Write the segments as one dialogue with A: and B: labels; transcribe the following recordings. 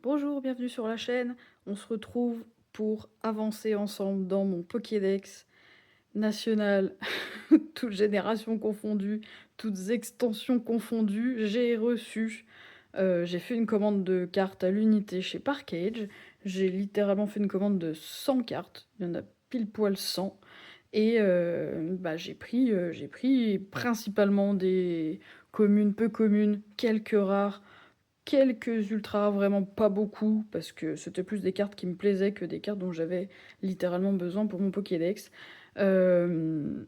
A: Bonjour, bienvenue sur la chaîne. On se retrouve pour avancer ensemble dans mon Pokédex national, toutes générations confondues, toutes extensions confondues. J'ai fait une commande de cartes à l'unité chez Parkage. J'ai littéralement fait une commande de 100 cartes. Il y en a pile poil 100. Et j'ai pris principalement des communes, peu communes, quelques rares, quelques ultras, vraiment pas beaucoup, parce que c'était plus des cartes qui me plaisaient que des cartes dont j'avais littéralement besoin pour mon Pokédex. Euh,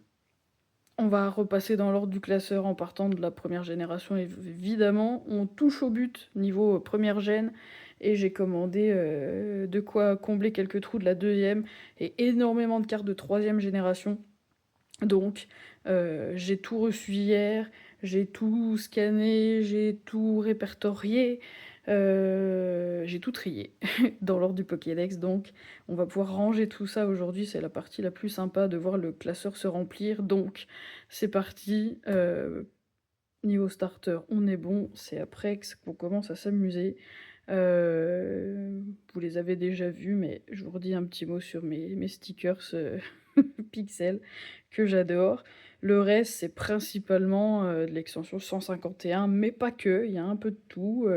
A: on va repasser dans l'ordre du classeur en partant de la première génération, évidemment. On touche au but niveau première gène, et j'ai commandé de quoi combler quelques trous de la deuxième, et énormément de cartes de troisième génération. Donc, j'ai tout reçu hier, j'ai tout scanné, j'ai tout répertorié, j'ai tout trié dans l'ordre du Pokédex. Donc, on va pouvoir ranger tout ça aujourd'hui. C'est la partie la plus sympa de voir le classeur se remplir. Donc, c'est parti. Niveau starter, on est bon. C'est après qu'on commence à s'amuser. Vous les avez déjà vus, mais je vous redis un petit mot sur mes stickers pixels que j'adore. Le reste, c'est principalement de l'extension 151, mais pas que, il y a un peu de tout.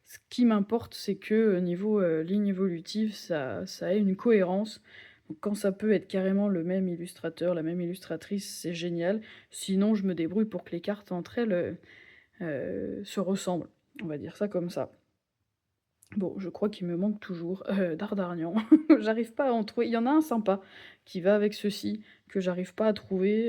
A: Ce qui m'importe, c'est que niveau ligne évolutive, ça ait une cohérence. Donc, quand ça peut être carrément le même illustrateur, la même illustratrice, c'est génial. Sinon, je me débrouille pour que les cartes entre elles se ressemblent. On va dire ça comme ça. Bon, je crois qu'il me manque toujours Dardarnian. J'arrive pas à en trouver. Il y en a un sympa qui va avec ceci que j'arrive pas à trouver.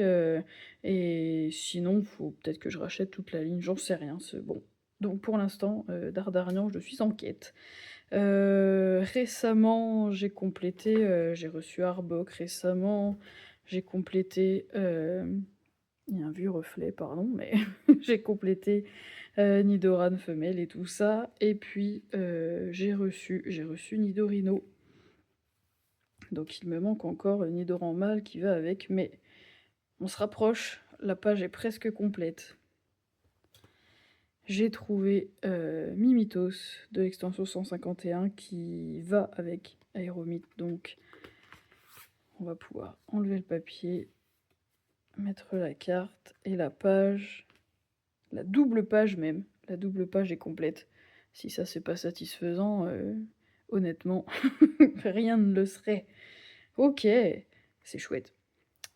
A: Et sinon, faut peut-être que je rachète toute la ligne. J'en sais rien. C'est bon. Donc pour l'instant, Dardarnian, je suis en quête. Récemment, j'ai reçu Arbok récemment. J'ai complété. Il y a un vieux reflet, pardon, mais j'ai complété Nidoran femelle et tout ça. Et puis j'ai reçu Nidorino. Donc il me manque encore Nidoran mâle qui va avec, mais on se rapproche, la page est presque complète. J'ai trouvé Mimitos de l'extension 151 qui va avec Aéromite, donc on va pouvoir enlever le papier, mettre la carte et la page, la double page même, la double page est complète. Si ça c'est pas satisfaisant, honnêtement, rien ne le serait. Ok, c'est chouette,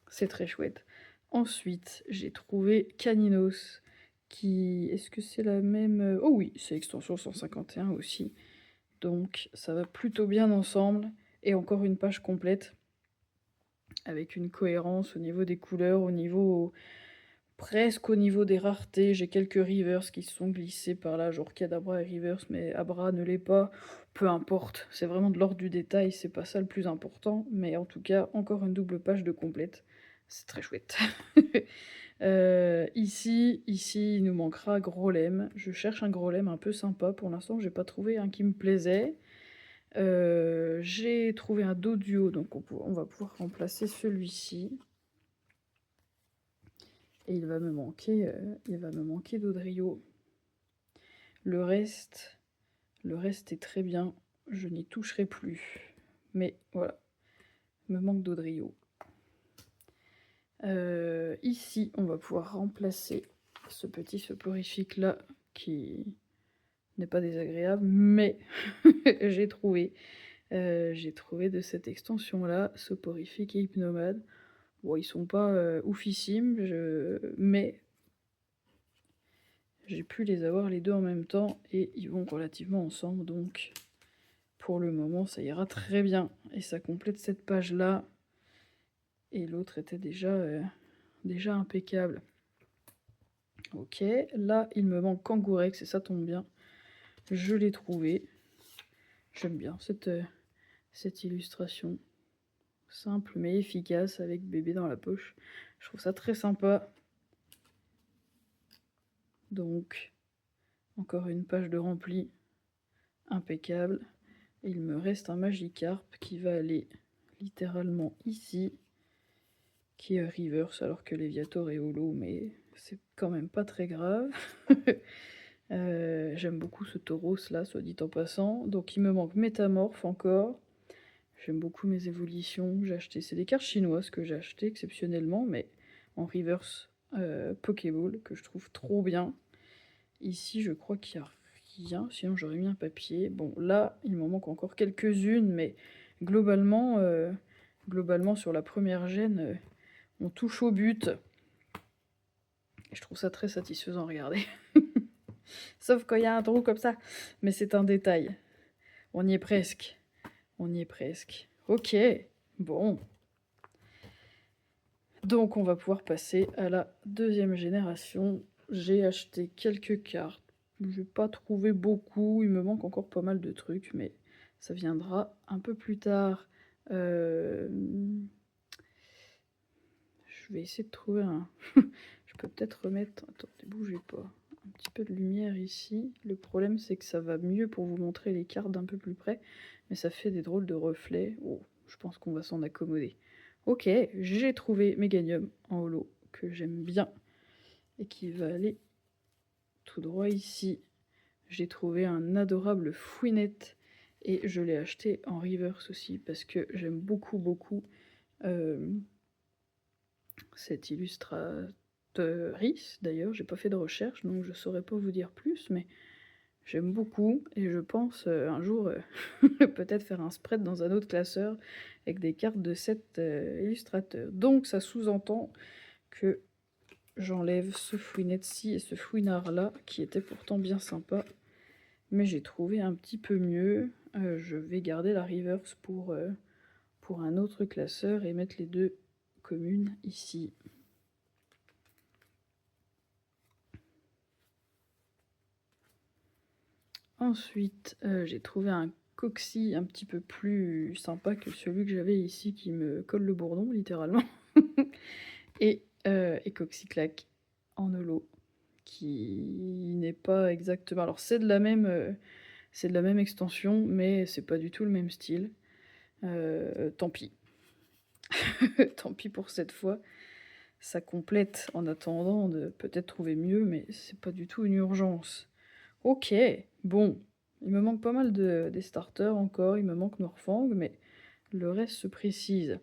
A: c'est très chouette. Ensuite, j'ai trouvé Caninos, qui... Est-ce que c'est la même... Oh oui, c'est extension 151 aussi. Donc ça va plutôt bien ensemble. Et encore une page complète, avec une cohérence au niveau des couleurs, presque au niveau des raretés. J'ai quelques reverse qui se sont glissés par là, genre Kadabra et reverse, mais Abra ne l'est pas. Peu importe, c'est vraiment de l'ordre du détail, c'est pas ça le plus important. Mais en tout cas, encore une double page de complète. C'est très chouette. Ici, il nous manquera Grolem. Je cherche un Grolem un peu sympa. Pour l'instant, j'ai pas trouvé un qui me plaisait. J'ai trouvé un Doduo, donc on va pouvoir remplacer celui-ci. Et il va me manquer Dodrio. Le reste est très bien. Je n'y toucherai plus. Mais voilà, il me manque Dodrio. Ici, on va pouvoir remplacer ce petit soporifique là qui n'est pas désagréable, mais j'ai trouvé de cette extension là soporifique et hypnomade. Bon, ils sont pas oufissimes, mais j'ai pu les avoir les deux en même temps et ils vont relativement ensemble, donc pour le moment ça ira très bien. Et ça complète cette page là. Et l'autre était déjà impeccable. Ok, là il me manque Kangourex et ça tombe bien. Je l'ai trouvé. J'aime bien cette illustration. Simple mais efficace avec bébé dans la poche. Je trouve ça très sympa. Donc, encore une page de rempli. Impeccable. Et il me reste un Magikarp qui va aller littéralement ici. Qui est reverse alors que Léviator est holo, mais c'est quand même pas très grave. J'aime beaucoup ce Tauros là, soit dit en passant. Donc il me manque Métamorphe encore. J'aime beaucoup mes évolutions. J'ai acheté, c'est des cartes chinoises que j'ai achetées exceptionnellement, mais en reverse Pokéball, que je trouve trop bien. Ici, je crois qu'il y a rien, sinon j'aurais mis un papier. Bon, là, il m'en manque encore quelques-unes, mais globalement, globalement sur la première gêne, on touche au but. Et je trouve ça très satisfaisant à regarder. Sauf quand il y a un trou comme ça. Mais c'est un détail. On y est presque. On y est presque. Ok, bon. Donc on va pouvoir passer à la deuxième génération. J'ai acheté quelques cartes. Je n'ai pas trouvé beaucoup. Il me manque encore pas mal de trucs, mais ça viendra un peu plus tard. Je vais essayer de trouver un... Je peux peut-être remettre... Attendez, bougez pas. Un petit peu de lumière ici. Le problème, c'est que ça va mieux pour vous montrer les cartes d'un peu plus près, mais ça fait des drôles de reflets. Oh, je pense qu'on va s'en accommoder. Ok, j'ai trouvé Méganium en holo, que j'aime bien, et qui va aller tout droit ici. J'ai trouvé un adorable Fouinette, et je l'ai acheté en reverse aussi, parce que j'aime beaucoup cette illustratrice. D'ailleurs, j'ai pas fait de recherche, donc je saurais pas vous dire plus, mais j'aime beaucoup, et je pense un jour peut-être faire un spread dans un autre classeur avec des cartes de cet illustrateur. Donc ça sous-entend que j'enlève ce Fouinette-ci et ce Fouinard-là, qui était pourtant bien sympa, mais j'ai trouvé un petit peu mieux. Je vais garder la reverse pour un autre classeur et mettre les deux communes ici. Ensuite, j'ai trouvé un Coxy un petit peu plus sympa que celui que j'avais ici, qui me colle le bourdon, littéralement. et Coxy-Clac en holo, qui n'est pas exactement... Alors, c'est de la même extension, mais c'est pas du tout le même style. Tant pis. Tant pis pour cette fois. Ça complète en attendant de peut-être trouver mieux, mais c'est pas du tout une urgence. Ok, bon, il me manque pas mal des starters encore, il me manque Norfang, mais le reste se précise.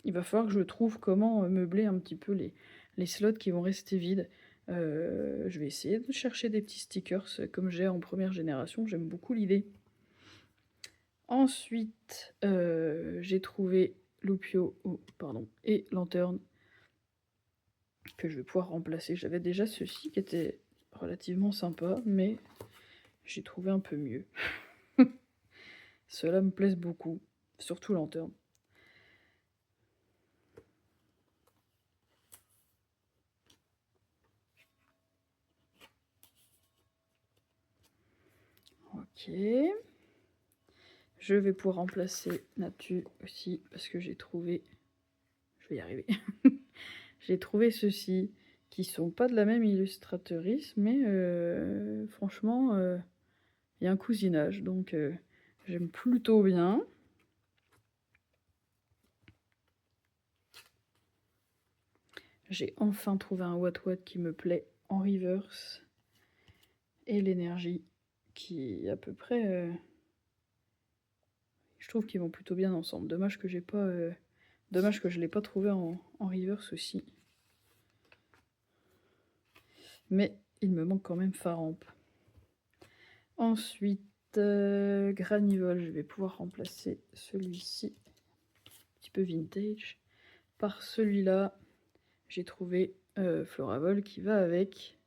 A: Il va falloir que je trouve comment meubler un petit peu les slots qui vont rester vides. Je vais essayer de chercher des petits stickers comme j'ai en première génération, j'aime beaucoup l'idée. Ensuite, j'ai trouvé Lupio, et Lanterne, que je vais pouvoir remplacer. J'avais déjà ceci qui était relativement sympa, mais j'ai trouvé un peu mieux. Cela me plaise beaucoup, surtout Lanterne. Ok. Je vais pouvoir remplacer Natu aussi, parce que j'ai trouvé... Je vais y arriver. J'ai trouvé ceux-ci, qui sont pas de la même illustratrice, mais franchement, il y a un cousinage, donc j'aime plutôt bien. J'ai enfin trouvé un What qui me plaît en reverse. Et l'énergie qui à peu près... je trouve qu'ils vont plutôt bien ensemble. Dommage que j'ai pas... dommage que je l'ai pas trouvé en reverse aussi. Mais il me manque quand même Faramp. Ensuite, Granivol, je vais pouvoir remplacer celui-ci, un petit peu vintage, par celui-là. J'ai trouvé Floravol qui va avec.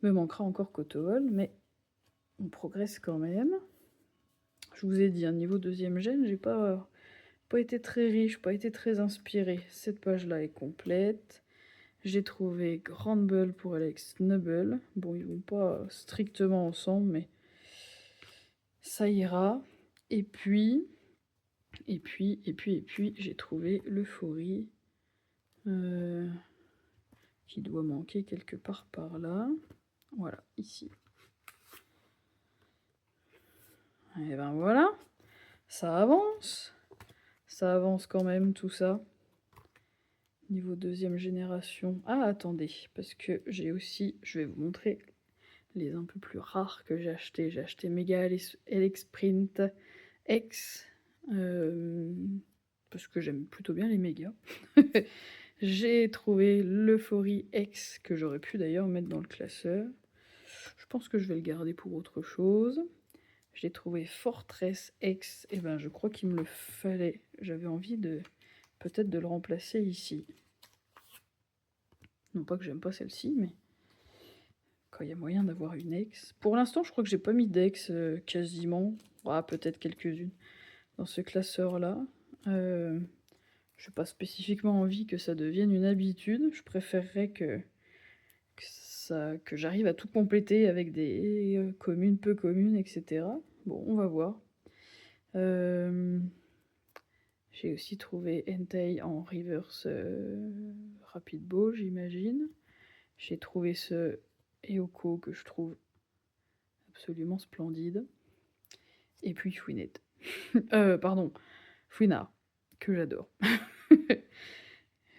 A: Me manquera encore Cotovol, mais on progresse quand même. Je vous ai dit, un niveau deuxième gène, j'ai pas été très riche, pas été très inspirée. Cette page-là est complète. J'ai trouvé Grandbull pour Alex Snubble. Bon, ils vont pas strictement ensemble, mais ça ira. Et puis, j'ai trouvé l'Euphorie qui doit manquer quelque part par là. Voilà, ici. Et ben voilà, ça avance. Ça avance quand même, tout ça. Niveau deuxième génération. Ah, attendez, parce que j'ai aussi... Je vais vous montrer les un peu plus rares que j'ai acheté. J'ai acheté Mega LX Print X, parce que j'aime plutôt bien les mégas. J'ai trouvé l'Euphorie X, que j'aurais pu d'ailleurs mettre dans le classeur. Je pense que je vais le garder pour autre chose. J'ai trouvé Fortress X, et ben je crois qu'il me le fallait. J'avais envie de peut-être de le remplacer ici. Non pas que j'aime pas celle-ci, mais quand il y a moyen d'avoir une ex. Pour l'instant, je crois que j'ai pas mis d'ex quasiment. Ah, peut-être quelques-unes dans ce classeur-là. J'ai pas spécifiquement envie que ça devienne une habitude. Je préférerais que j'arrive à tout compléter avec des communes, peu communes, etc. Bon, on va voir. J'ai aussi trouvé Entei en reverse rapid bow, j'imagine. J'ai trouvé ce Eoko que je trouve absolument splendide. Et puis Fouinette. Pardon, Fouinard, que j'adore.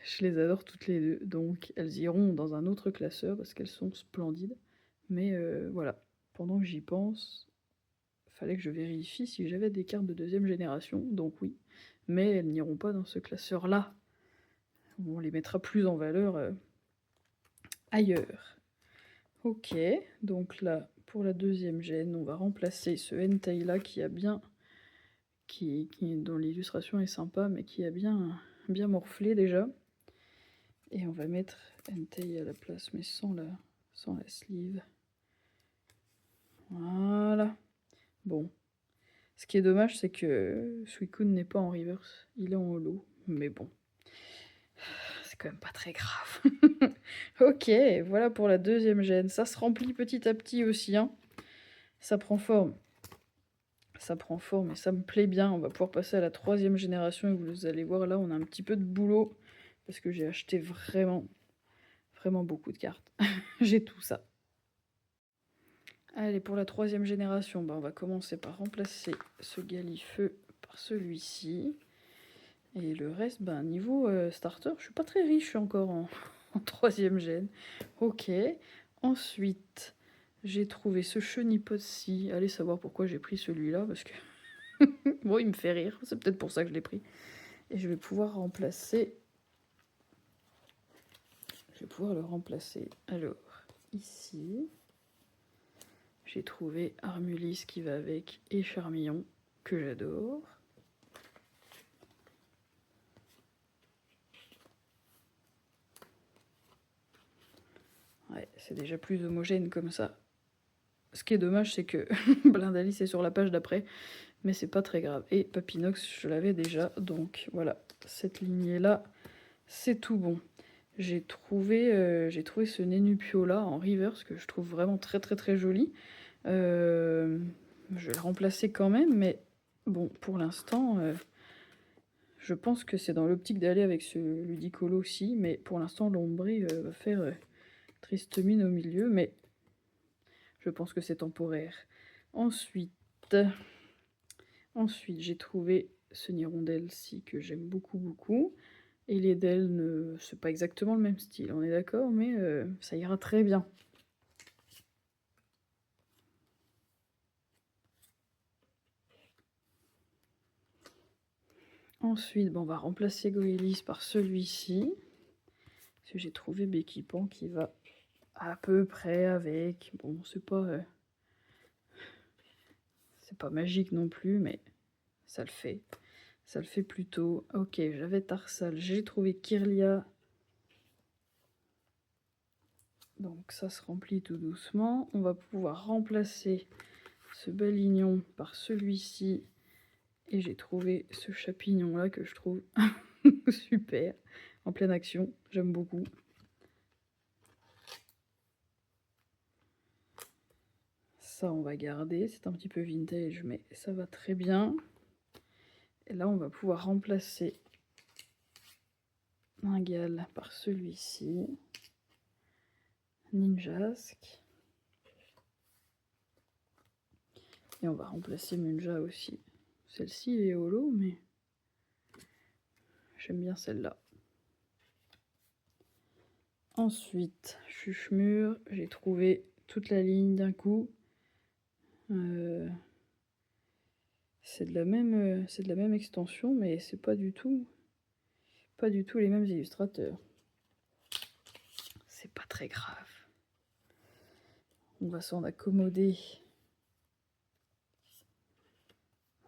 A: Je les adore toutes les deux, donc elles iront dans un autre classeur parce qu'elles sont splendides. Mais voilà, pendant que j'y pense, fallait que je vérifie si j'avais des cartes de deuxième génération, donc oui. Mais elles n'iront pas dans ce classeur-là. On les mettra plus en valeur ailleurs. Ok, donc là, pour la deuxième gêne, on va remplacer ce Entei là qui a bien... dont l'illustration est sympa, mais qui a bien morflé déjà. Et on va mettre Entei à la place, mais sans la sleeve. Voilà. Bon. Ce qui est dommage, c'est que Suicune n'est pas en reverse. Il est en holo. Mais bon. C'est quand même pas très grave. Ok, voilà pour la deuxième gêne. Ça se remplit petit à petit aussi. Hein. Ça prend forme. Ça prend forme et ça me plaît bien. On va pouvoir passer à la troisième génération et vous allez voir là, on a un petit peu de boulot parce que j'ai acheté vraiment beaucoup de cartes. J'ai tout ça. Allez, pour la troisième génération, on va commencer par remplacer ce Galifeu par celui-ci. Et le reste, niveau starter, je suis pas très riche encore en troisième gène. Ok. Ensuite, j'ai trouvé ce Chenipot-ci. Allez savoir pourquoi j'ai pris celui-là, parce que bon, il me fait rire. C'est peut-être pour ça que je l'ai pris. Et je vais pouvoir remplacer... Je vais pouvoir le remplacer. Alors, ici... J'ai trouvé Armulis qui va avec et Charmillon, que j'adore. Ouais, c'est déjà plus homogène comme ça. Ce qui est dommage, c'est que Blindalice est sur la page d'après, mais c'est pas très grave. Et Papinox, je l'avais déjà, donc voilà, cette lignée-là, c'est tout bon. J'ai trouvé ce Nenupio-là en reverse, que je trouve vraiment très joli. Je vais le remplacer quand même, mais bon, pour l'instant, je pense que c'est dans l'optique d'aller avec ce Ludicolo aussi, mais pour l'instant, l'Ombré va faire triste mine au milieu, mais je pense que c'est temporaire. Ensuite j'ai trouvé ce Nirondelle-ci que j'aime beaucoup. Et les Del, c'est pas exactement le même style, on est d'accord, mais ça ira très bien. Ensuite, on va remplacer Goélis par celui-ci. Parce que j'ai trouvé Béquipan qui va à peu près avec. Bon, c'est pas magique non plus, mais ça le fait. Ça le fait plutôt. Ok, j'avais Tarsal, j'ai trouvé Kirlia. Donc ça se remplit tout doucement. On va pouvoir remplacer ce Balignon par celui-ci. Et j'ai trouvé ce Chapignon là que je trouve super. En pleine action, j'aime beaucoup. Ça on va garder, c'est un petit peu vintage mais ça va très bien. Et là on va pouvoir remplacer Ningal par celui-ci. Ninjask. Et on va remplacer Munja aussi. Celle-ci est holo, mais j'aime bien celle-là. Ensuite, Chuchemur, j'ai trouvé toute la ligne d'un coup. C'est de la même extension, mais c'est pas du tout les mêmes illustrateurs. C'est pas très grave. On va s'en accommoder.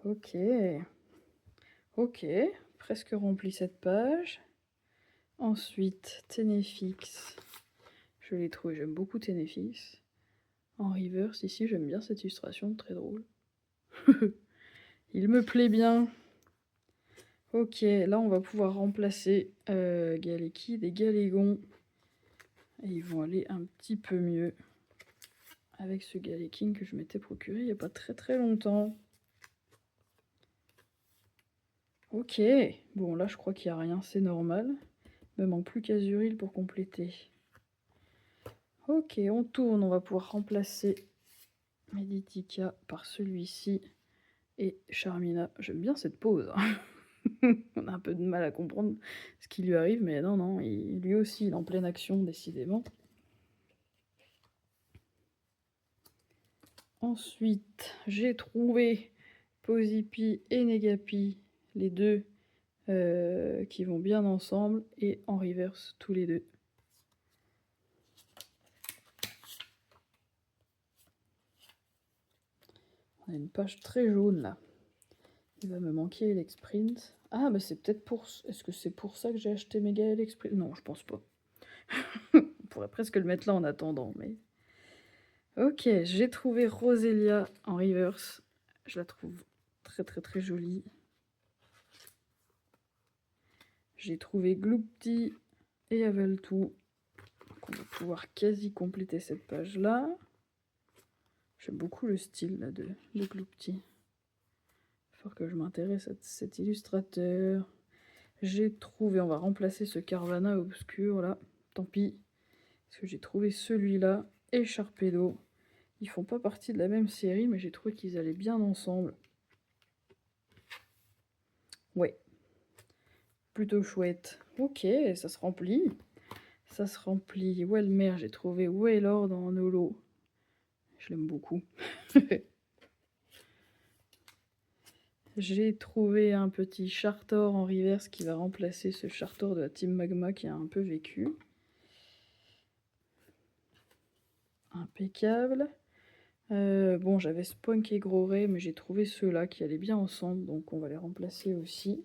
A: Ok. Ok, presque rempli cette page. Ensuite, Ténéfix. Je l'ai trouvé, j'aime beaucoup Ténéfix. En reverse, ici, j'aime bien cette illustration, très drôle. Il me plaît bien. Ok, là, on va pouvoir remplacer Galékid et Galégon. Et ils vont aller un petit peu mieux avec ce Galékin que je m'étais procuré il n'y a pas très longtemps. Ok, bon là je crois qu'il n'y a rien, c'est normal. Il me manque plus qu'Azuril pour compléter. Ok, on tourne, on va pouvoir remplacer Meditica par celui-ci. Et Charmina, j'aime bien cette pose. On a un peu de mal à comprendre ce qui lui arrive, mais non, lui aussi il est en pleine action décidément. Ensuite, j'ai trouvé Posipi et Negapi, les deux qui vont bien ensemble, et en reverse tous les deux. On a une page très jaune là. Il va me manquer l'Exprint. Ah, mais c'est peut-être pour... Est-ce que c'est pour ça que j'ai acheté Mega Sprint? Non, je pense pas. On pourrait presque le mettre là en attendant, mais... Ok, j'ai trouvé Roselia en reverse. Je la trouve très jolie. J'ai trouvé Gloopty et Avaltou. Donc on va pouvoir quasi compléter cette page-là. J'aime beaucoup le style là, de Gloopty. Il faut que je m'intéresse à cet illustrateur. J'ai trouvé, on va remplacer ce Carvana obscur là, tant pis. Parce que j'ai trouvé celui-là et Sharpedo. Ils font pas partie de la même série, mais j'ai trouvé qu'ils allaient bien ensemble. Ouais, plutôt chouette. Ok, ça se remplit. Ça se remplit. Wellmer, j'ai trouvé Waylord en holo. Je l'aime beaucoup. J'ai trouvé un petit Chartor en reverse qui va remplacer ce Chartor de la Team Magma qui a un peu vécu. Impeccable. Bon, j'avais Spunk et Gros-Ray, mais j'ai trouvé ceux-là qui allaient bien ensemble, donc on va les remplacer aussi.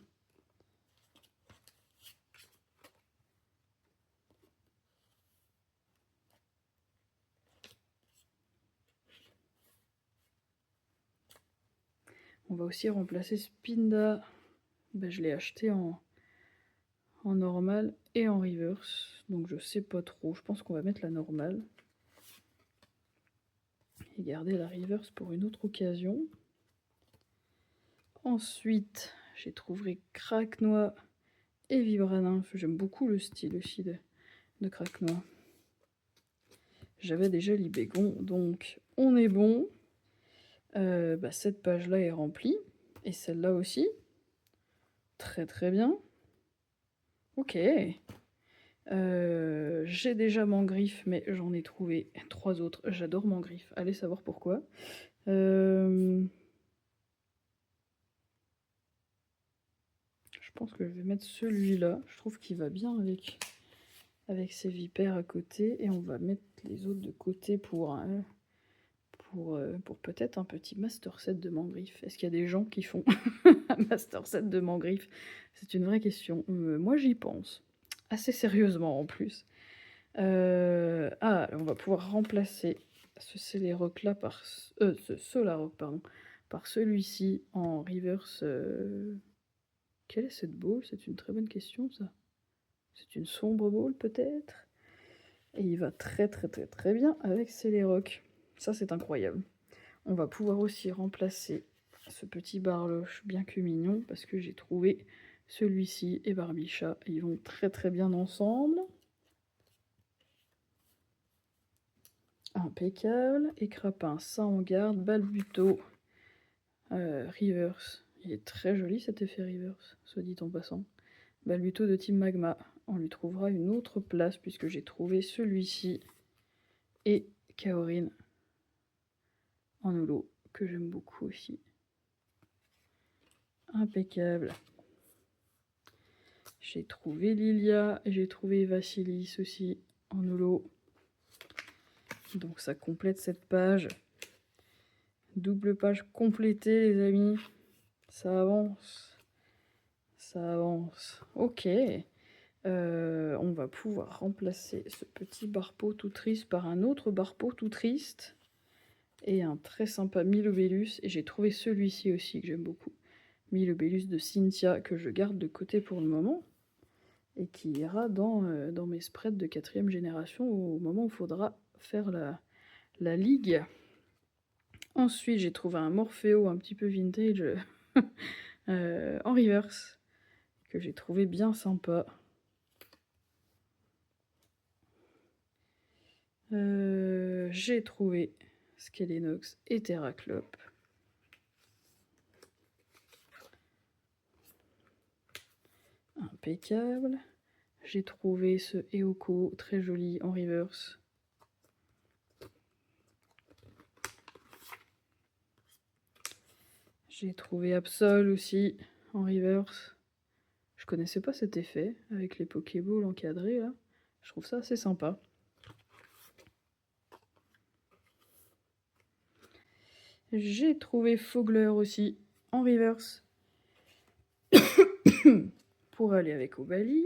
A: On va aussi remplacer Spinda. Ben, je l'ai acheté en normal et en reverse, donc je sais pas trop. Je pense qu'on va mettre la normale. Et garder la reverse pour une autre occasion. Ensuite, j'ai trouvé Craquenois et Vibraninf. J'aime beaucoup le style aussi de Craquenois. J'avais déjà Libégon, donc on est bon. Cette page-là est remplie. Et celle-là aussi. Très bien. Ok. J'ai déjà Mangriffe, mais j'en ai trouvé 3 autres. J'adore Mangriffe. Allez savoir pourquoi. Je pense que je vais mettre celui-là. Je trouve qu'il va bien avec ces vipères à côté. Et on va mettre les autres de côté pour peut-être un petit master set de Mangriffe. Est-ce qu'il y a des gens qui font un master set de Mangriffe? C'est une vraie question. Moi, j'y pense. Assez sérieusement, en plus. On va pouvoir remplacer ce Celeroc-là par... ce Solaroc, pardon. Par celui-ci en reverse... Quelle est cette ball? C'est une très bonne question, ça. C'est une sombre ball, peut-être? Et il va très bien avec Celeroc. Ça, c'est incroyable. On va pouvoir aussi remplacer ce petit Barloche bien que mignon parce que j'ai trouvé celui-ci et Barbichat. Ils vont très bien ensemble. Impeccable. Et Crapin, ça on garde. Balbuto, Reverse. Il est très joli cet effet Reverse, soit dit en passant. Balbuto de Team Magma. On lui trouvera une autre place puisque j'ai trouvé celui-ci et Kaorin en holo, que j'aime beaucoup aussi. Impeccable. J'ai trouvé Lilia et j'ai trouvé Vassilis aussi en holo. Donc ça complète cette page. Double page complétée, les amis. Ça avance. Ça avance. Ok. On va pouvoir remplacer ce petit barpeau tout triste par un autre barpeau tout triste. Et un très sympa Milobellus. Et j'ai trouvé celui-ci aussi que j'aime beaucoup. Milobellus de Cynthia, que je garde de côté pour le moment. Et qui ira dans mes spreads de 4e génération au moment où il faudra faire la ligue. Ensuite, j'ai trouvé un Morpheo un petit peu vintage en reverse, que j'ai trouvé bien sympa. J'ai trouvé Skelenox et Terraclope. Impeccable. J'ai trouvé ce Eoko très joli en reverse. J'ai trouvé Absol aussi en reverse. Je connaissais pas cet effet avec les Pokéballs encadrés là. Je trouve ça assez sympa. J'ai trouvé Fogler aussi en reverse pour aller avec Ovali.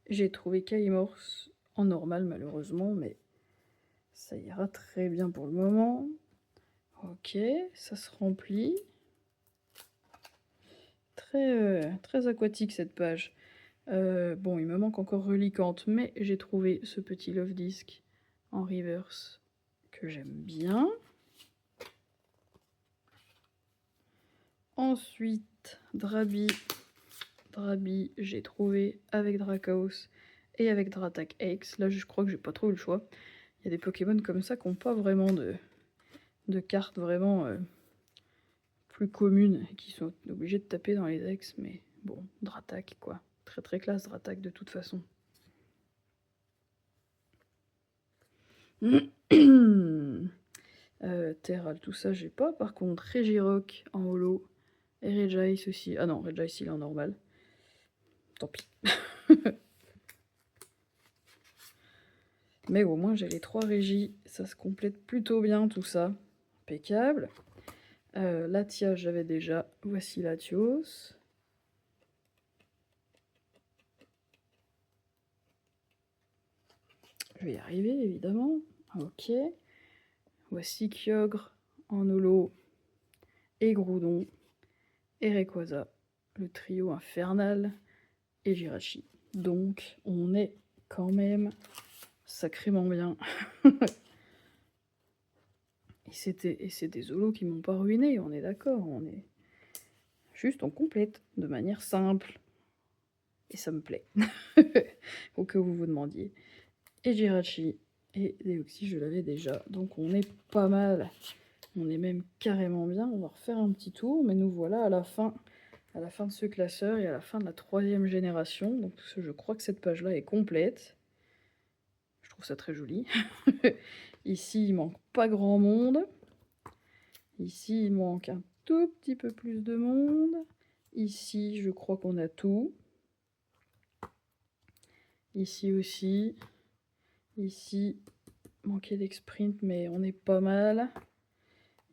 A: J'ai trouvé Kaimorse en normal malheureusement, mais ça ira très bien pour le moment. Ok, ça se remplit. Très aquatique cette page. Bon, il me manque encore Relicante, mais j'ai trouvé ce petit Love Disc en reverse que j'aime bien. Ensuite, Drabi, j'ai trouvé avec Drakaos et avec Dratak X. Là, je crois que j'ai pas trop eu le choix. Il y a des Pokémon comme ça qui n'ont pas vraiment de cartes vraiment plus communes et qui sont obligés de taper dans les X. Mais bon, Dratak, quoi. Très très classe, Dratak, de toute façon. Terral, tout ça, j'ai pas. Par contre, Regirock en holo. Et Regice aussi. Ah non, Regice, il est en normal. Tant pis. Mais au moins, j'ai les 3 régies. Ça se complète plutôt bien, tout ça. Impeccable. Latia, j'avais déjà. Voici Latios. Je vais y arriver, évidemment. Ok. Voici Kyogre en holo. Et Groudon. Et Rayquaza. Le trio infernal. Et Jirachi. Donc, on est quand même sacrément bien. Et c'est des holos qui m'ont pas ruiné, on est d'accord. On est juste, on complète de manière simple. Et ça me plaît. Au cas où vous vous demandiez. Et Jirachi et Deoxys, je l'avais déjà. Donc on est pas mal. On est même carrément bien. On va refaire un petit tour. Mais nous voilà à la fin de ce classeur et à la fin de la 3e génération. Donc je crois que cette page-là est complète. Je trouve ça très joli. Ici, il manque pas grand monde. Ici, il manque un tout petit peu plus de monde. Ici, je crois qu'on a tout. Ici aussi. Ici, manquait d'Exprint, mais on est pas mal.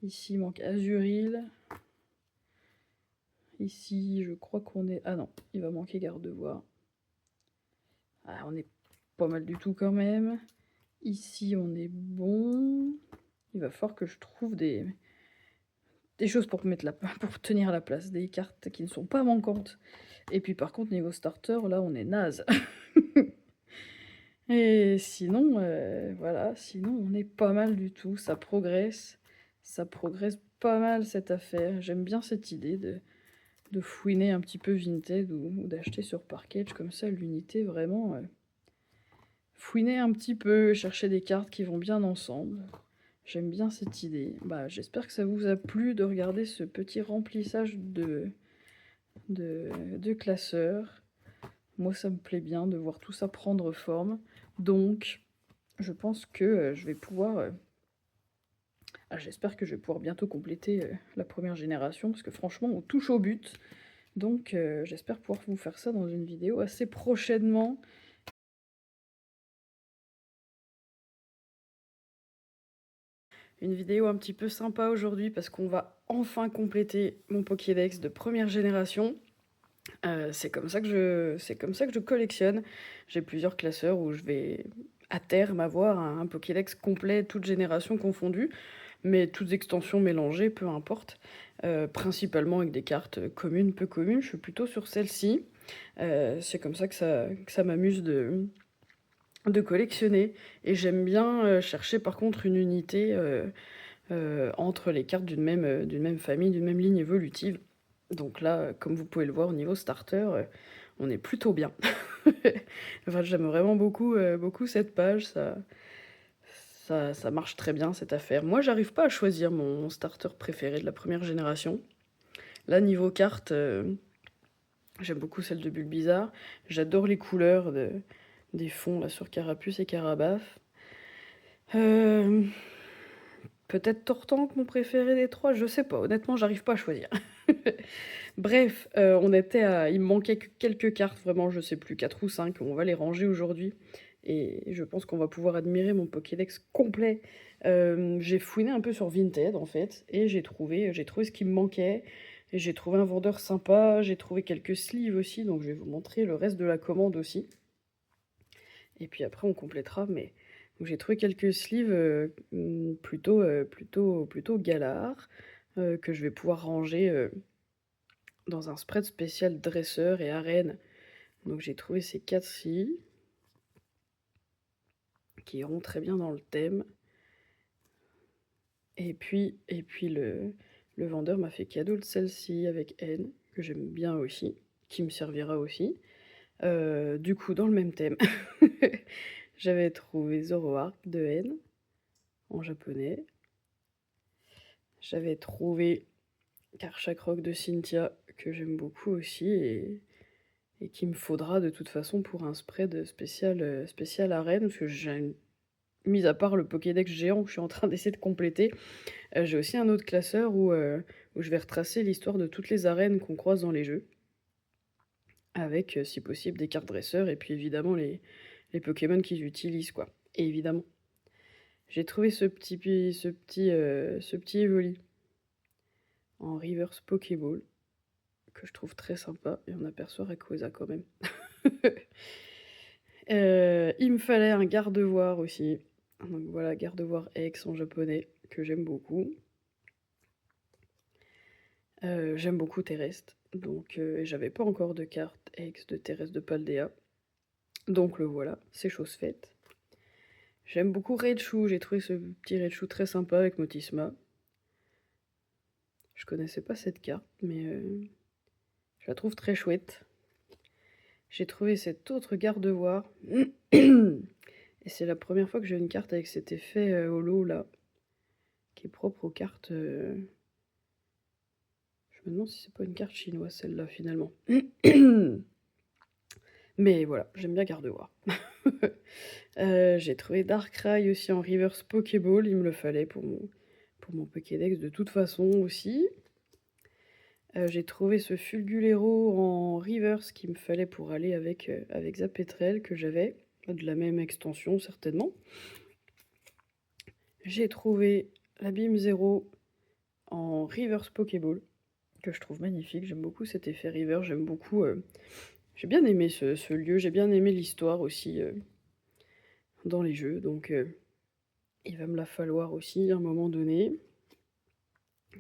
A: Ici, il manque Azuril. Ici, je crois qu'on est... Ah non, il va manquer Gardevoir. Ah, on est pas mal du tout quand même. Ici, on est bon. Il va falloir que je trouve des choses pour pour tenir la place, des cartes qui ne sont pas manquantes. Et puis par contre, niveau starter, là, on est naze. Et sinon, voilà, sinon, on est pas mal du tout. Ça progresse pas mal cette affaire. J'aime bien cette idée de fouiner un petit peu Vinted ou d'acheter sur Parkage comme ça l'unité vraiment. Fouiner un petit peu, chercher des cartes qui vont bien ensemble. J'aime bien cette idée. Bah, j'espère que ça vous a plu de regarder ce petit remplissage de classeurs. Moi, ça me plaît bien de voir tout ça prendre forme. Donc, je pense que je vais pouvoir j'espère que je vais pouvoir bientôt compléter la première génération, parce que franchement, on touche au but. Donc j'espère pouvoir vous faire ça dans une vidéo assez prochainement. Une vidéo un petit peu sympa aujourd'hui, parce qu'on va enfin compléter mon Pokédex de première génération. C'est comme ça que je collectionne. J'ai plusieurs classeurs où je vais à terme avoir un Pokédex complet, toutes générations confondues, mais toutes extensions mélangées, peu importe. Principalement avec des cartes communes, peu communes. Je suis plutôt sur celle-ci. C'est comme ça que ça m'amuse de collectionner. Et j'aime bien chercher par contre une unité entre les cartes d'une même famille, d'une même ligne évolutive. Donc là, comme vous pouvez le voir au niveau starter, on est plutôt bien. Enfin, j'aime vraiment beaucoup cette page, ça marche très bien cette affaire. Moi, j'arrive pas à choisir mon starter préféré de la première génération. Là, niveau carte, j'aime beaucoup celle de Bulbizarre. J'adore les couleurs des fonds là, sur Carapuce et Carabaf. Peut-être Tortank, mon préféré des trois, je sais pas. Honnêtement, j'arrive pas à choisir. Bref, il me manquait quelques cartes, vraiment, je sais plus, 4 ou 5. On va les ranger aujourd'hui. Et je pense qu'on va pouvoir admirer mon Pokédex complet. J'ai fouiné un peu sur Vinted, en fait, et j'ai trouvé ce qui me manquait. Et j'ai trouvé un vendeur sympa, j'ai trouvé quelques sleeves aussi, donc je vais vous montrer le reste de la commande aussi. Et puis après, on complétera, mais... Donc j'ai trouvé quelques sleeves plutôt galards, que je vais pouvoir ranger dans un spread spécial dresseur et arène. Donc j'ai trouvé ces 4-ci, qui iront très bien dans le thème. Et puis le vendeur m'a fait cadeau de celle-ci avec N, que j'aime bien aussi, qui me servira aussi. Du coup, dans le même thème, j'avais trouvé Zoroark de N, en japonais. J'avais trouvé Karchakrok de Cynthia, que j'aime beaucoup aussi, et qu'il me faudra de toute façon pour un spread spécial arène, parce que j'ai, mis à part le Pokédex géant que je suis en train d'essayer de compléter, j'ai aussi un autre classeur où je vais retracer l'histoire de toutes les arènes qu'on croise dans les jeux, avec, si possible, des cartes dresseurs, et puis évidemment les Pokémon qu'ils utilisent, quoi. Et évidemment. J'ai trouvé ce petit Evoli en Reverse Pokéball, que je trouve très sympa, et on aperçoit Rayquaza quand même. Il me fallait un Gardevoir aussi. Donc voilà, Gardevoir X en japonais, que j'aime beaucoup. J'aime beaucoup Terrestre, donc j'avais pas encore de carte X de Terrestre de Paldea. Donc le voilà, c'est chose faite. J'aime beaucoup Raichu, j'ai trouvé ce petit Raichu très sympa avec Motisma. Je connaissais pas cette carte, mais je la trouve très chouette. J'ai trouvé cet autre Gardevoir. Et c'est la première fois que j'ai une carte avec cet effet holo là, qui est propre aux cartes. Je me demande si c'est pas une carte chinoise celle-là finalement. Mais voilà, j'aime bien Gardevoir. J'ai trouvé Darkrai aussi en Reverse Pokéball, il me le fallait pour mon Pokédex de toute façon aussi. J'ai trouvé ce Fulgulero en Reverse qu'il me fallait pour aller avec Zapetrel que j'avais, de la même extension certainement. J'ai trouvé la Beam Zero en Reverse Pokéball, que je trouve magnifique, j'aime beaucoup cet effet Reverse, j'aime beaucoup... j'ai bien aimé ce lieu, j'ai bien aimé l'histoire aussi dans les jeux, donc il va me la falloir aussi à un moment donné.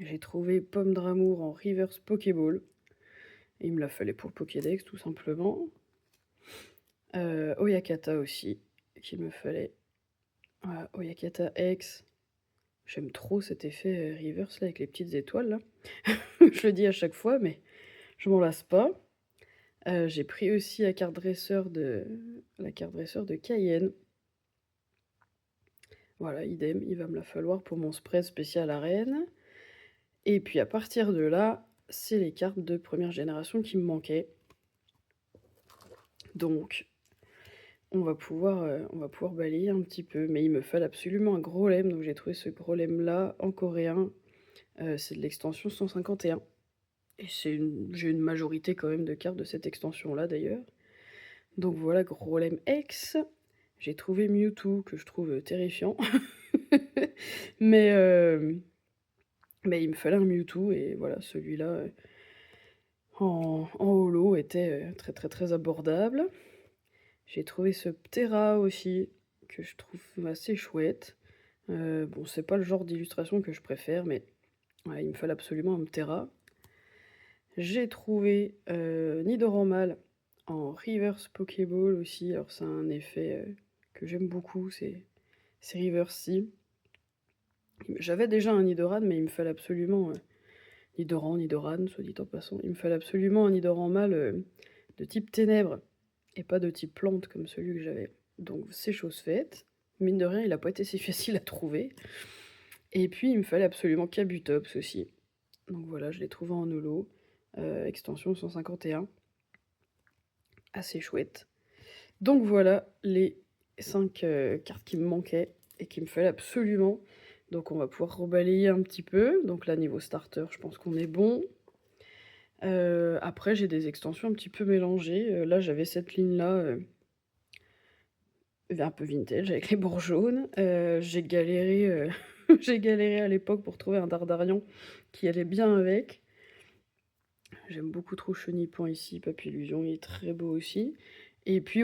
A: J'ai trouvé Pomme d'Amour en Reverse Pokéball. Il me la fallait pour le Pokédex, tout simplement. Oyakata aussi, qu'il me fallait. Voilà, Oyakata X. J'aime trop cet effet reverse là avec les petites étoiles là. Je le dis à chaque fois, mais je m'en lasse pas. J'ai pris aussi la carte dresseur de Cayenne. Voilà, idem, il va me la falloir pour mon spread spécial arène. Et puis à partir de là, c'est les cartes de première génération qui me manquaient. Donc, on va pouvoir balayer un petit peu. Mais il me fallait absolument un gros lemme, donc j'ai trouvé ce gros lemme-là en coréen. C'est de l'extension 151 et j'ai une majorité quand même de cartes de cette extension-là d'ailleurs. Donc voilà, gros lemme X. J'ai trouvé Mewtwo, que je trouve terrifiant. mais, mais il me fallait un Mewtwo, et voilà, celui-là en holo était très très très abordable. J'ai trouvé ce Ptera aussi, que je trouve assez chouette. Bon, c'est pas le genre d'illustration que je préfère, mais ouais, il me fallait absolument un Ptera. J'ai trouvé Nidoran mâle en reverse Pokéball aussi. Alors c'est un effet que j'aime beaucoup, c'est reverse si. J'avais déjà un Nidoran, mais il me fallait absolument Nidoran, soit dit en passant. Il me fallait absolument un Nidoran mâle de type ténèbres et pas de type plante comme celui que j'avais. Donc c'est chose faite. Mine de rien, il a pas été si facile à trouver. Et puis il me fallait absolument Kabutops aussi. Donc voilà, je l'ai trouvé en holo, extension 151. Assez chouette. Donc voilà les 5 cartes qui me manquaient et qu'il me fallait absolument. Donc on va pouvoir rebalayer un petit peu. Donc là, niveau starter, je pense qu'on est bon. Après, j'ai des extensions un petit peu mélangées. Là, j'avais cette ligne-là, un peu vintage, avec les bords jaunes. J'ai galéré, j'ai galéré à l'époque pour trouver un Dardarian qui allait bien avec. J'aime beaucoup trop Chenipan ici, Papillusion, il est très beau aussi. Et puis,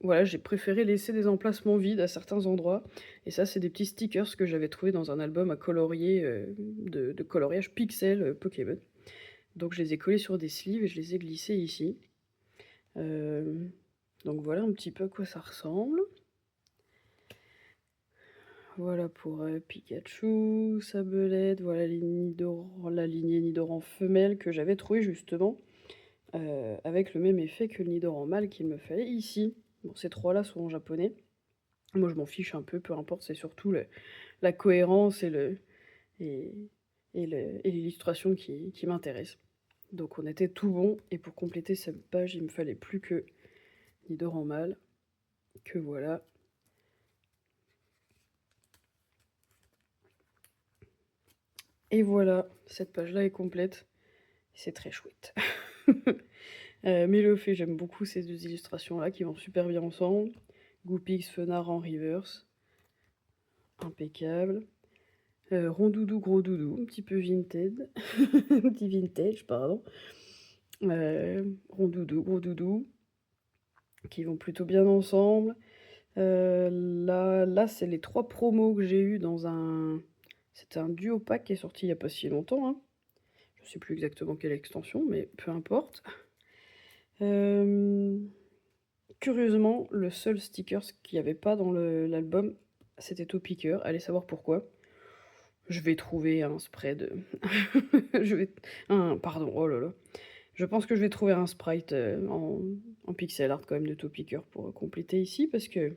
A: voilà, j'ai préféré laisser des emplacements vides à certains endroits. Et ça, c'est des petits stickers que j'avais trouvés dans un album à colorier, de coloriage pixel Pokémon. Donc je les ai collés sur des sleeves et je les ai glissés ici. Donc voilà un petit peu à quoi ça ressemble. Voilà pour Pikachu, Sablette, voilà la lignée Nidoran femelle que j'avais trouvée justement avec le même effet que le Nidoran mâle qu'il me fallait ici. Bon, ces trois-là sont en japonais. Moi, je m'en fiche un peu, peu importe, c'est surtout la cohérence et l'illustration qui m'intéresse. Donc on était tout bon, et pour compléter cette page, il me fallait plus que Nidoran mâle, que voilà. Et voilà, cette page-là est complète. C'est très chouette. Mélofée, j'aime beaucoup ces deux illustrations-là qui vont super bien ensemble. Goopix, Fenard en reverse. Impeccable. Rondoudou, gros doudou, un petit peu vintage. Un petit vintage, pardon. Rondoudou, gros doudou. Qui vont plutôt bien ensemble. Là c'est les 3 promos que j'ai eu dans un... C'était un duo pack qui est sorti il n'y a pas si longtemps. Hein. Je sais plus exactement quelle extension, mais peu importe. Curieusement, le seul sticker qu'il n'y avait pas dans l'album, c'était Topiqueur. Allez savoir pourquoi. Je vais trouver un spread. Pardon, oh là là. Je pense que je vais trouver un sprite en pixel art quand même de Topiqueur pour compléter ici, parce que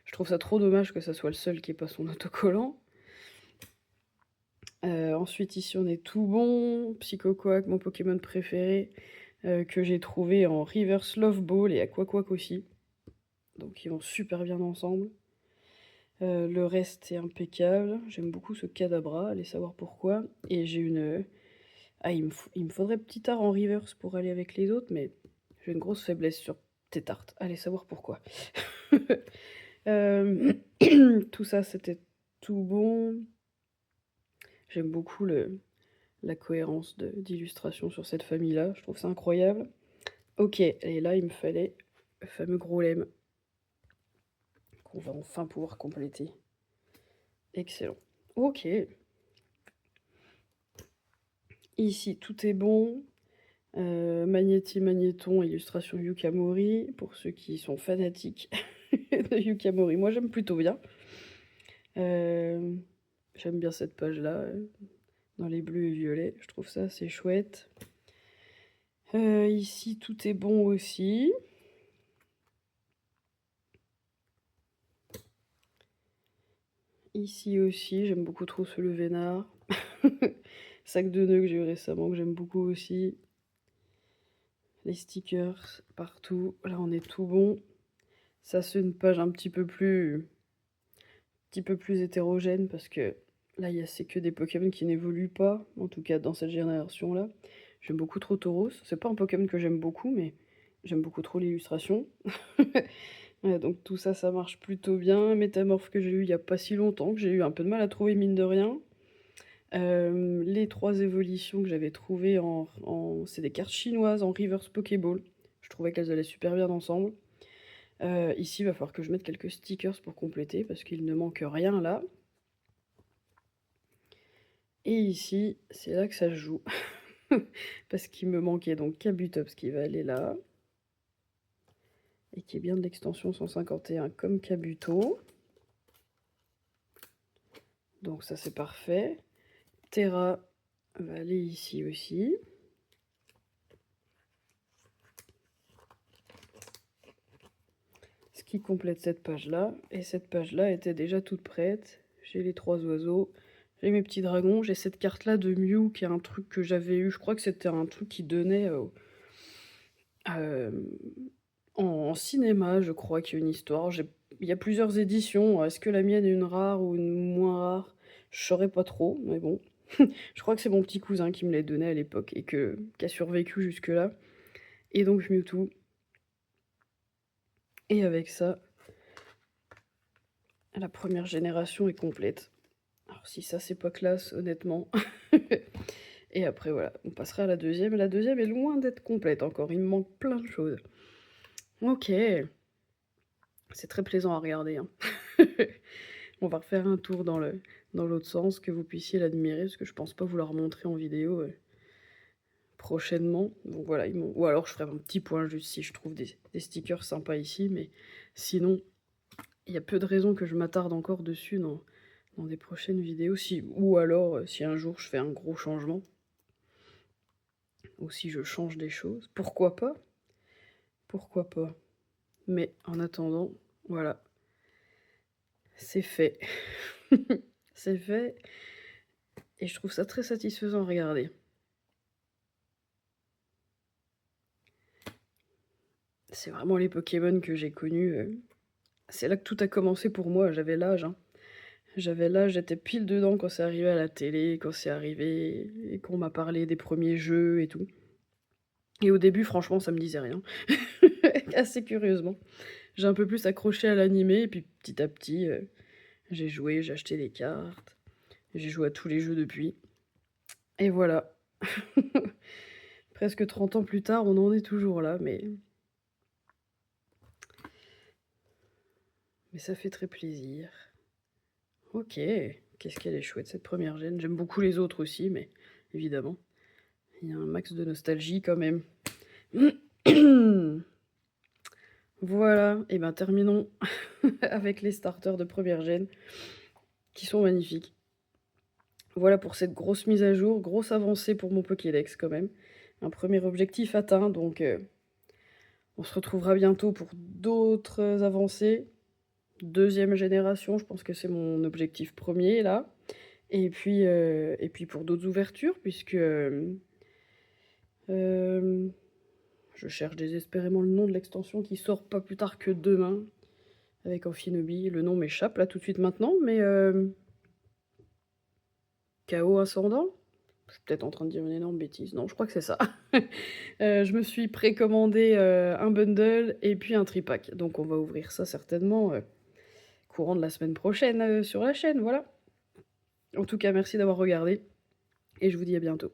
A: je trouve ça trop dommage que ça soit le seul qui ait pas son autocollant. Ensuite, ici, on est tout bon. Psychoquack, mon Pokémon préféré, que j'ai trouvé en Reverse Love Ball et Aquaquack aussi. Donc, ils vont super bien ensemble. Le reste est impeccable. J'aime beaucoup ce Kadabra, allez savoir pourquoi. Et j'ai une... Ah, il me faudrait petit art en Reverse pour aller avec les autres, mais j'ai une grosse faiblesse sur Tétart. Allez savoir pourquoi. Tout ça, c'était tout bon. J'aime beaucoup la cohérence d'illustration sur cette famille-là. Je trouve ça incroyable. Ok, et là, il me fallait le fameux gros lemme qu'on va enfin pouvoir compléter. Excellent. Ok. Ici, tout est bon. Magnéton, illustration Yukamori, pour ceux qui sont fanatiques de Yukamori. Moi, j'aime plutôt bien. J'aime bien cette page-là, dans les bleus et violets. Je trouve ça assez chouette. Ici, tout est bon aussi. Ici aussi, j'aime beaucoup trop ce Le Vénard. Sac de nœuds que j'ai eu récemment, que j'aime beaucoup aussi. Les stickers partout. Là, on est tout bon. Ça, c'est une page un petit peu plus hétérogène parce que là, c'est que des Pokémon qui n'évoluent pas, en tout cas dans cette génération-là. J'aime beaucoup trop Tauros. C'est pas un Pokémon que j'aime beaucoup, mais j'aime beaucoup trop l'illustration. Donc tout ça, ça marche plutôt bien. Métamorphe que j'ai eu il y a pas si longtemps, que j'ai eu un peu de mal à trouver mine de rien. Les 3 évolutions que j'avais trouvées c'est des cartes chinoises en reverse Pokéball. Je trouvais qu'elles allaient super bien ensemble. Ici, il va falloir que je mette quelques stickers pour compléter, parce qu'il ne manque rien là. Et ici, c'est là que ça se joue. Parce qu'il me manquait donc Kabutops qui va aller là. Et qui est bien de l'extension 151 comme Kabuto. Donc ça c'est parfait. Terra va aller ici aussi. Ce qui complète cette page-là. Et cette page-là était déjà toute prête. J'ai les 3 oiseaux. J'ai mes petits dragons. J'ai cette carte-là de Mew qui est un truc que j'avais eu. Je crois que c'était un truc qui donnait en cinéma, je crois qu'il y a une histoire. Il y a plusieurs éditions. Est-ce que la mienne est une rare ou une moins rare? Je saurais pas trop, mais bon. Je crois que c'est mon petit cousin qui me l'a donné à l'époque et qui a survécu jusque-là. Et donc Mewtwo. Et avec ça, la première génération est complète. Alors si ça c'est pas classe, honnêtement. Et après voilà, on passera à la deuxième. La deuxième est loin d'être complète encore, il me manque plein de choses. Ok. C'est très plaisant à regarder. Hein. On va refaire un tour dans l'autre sens, que vous puissiez l'admirer, parce que je pense pas vous la remontrer en vidéo prochainement. Donc voilà, ou alors je ferai un petit point juste si je trouve des stickers sympas ici, mais sinon, il y a peu de raisons que je m'attarde encore dessus dans des prochaines vidéos, ou alors si un jour je fais un gros changement, ou si je change des choses, pourquoi pas? Pourquoi pas? Mais en attendant, voilà, c'est fait. C'est fait. Et je trouve ça très satisfaisant à regarder. C'est vraiment les Pokémon que j'ai connus. C'est là que tout a commencé pour moi, j'avais l'âge. Hein. J'avais l'âge, j'étais pile dedans quand c'est arrivé à la télé, quand c'est arrivé et qu'on m'a parlé des premiers jeux et tout. Et au début, franchement, ça me disait rien. Assez curieusement. J'ai un peu plus accroché à l'animé, et puis petit à petit, j'ai joué, j'ai acheté des cartes. J'ai joué à tous les jeux depuis. Et voilà. Presque 30 ans plus tard, on en est toujours là, mais ça fait très plaisir. Ok, qu'est-ce qu'elle est chouette cette première gêne. J'aime beaucoup les autres aussi, mais évidemment, il y a un max de nostalgie quand même. Voilà, et ben terminons avec les starters de première gêne, qui sont magnifiques. Voilà pour cette grosse mise à jour, grosse avancée pour mon Pokédex quand même. Un premier objectif atteint, donc on se retrouvera bientôt pour d'autres avancées. Deuxième génération, je pense que c'est mon objectif premier là. Et puis pour d'autres ouvertures, puisque je cherche désespérément le nom de l'extension qui sort pas plus tard que demain avec Amphinobi. Le nom m'échappe là tout de suite maintenant, mais Chaos Ascendant. Je suis peut-être en train de dire une énorme bêtise. Non, je crois que c'est ça. Je me suis précommandé un bundle et puis un tripack. Donc on va ouvrir ça certainement courant de la semaine prochaine sur la chaîne, voilà. En tout cas, merci d'avoir regardé et je vous dis à bientôt.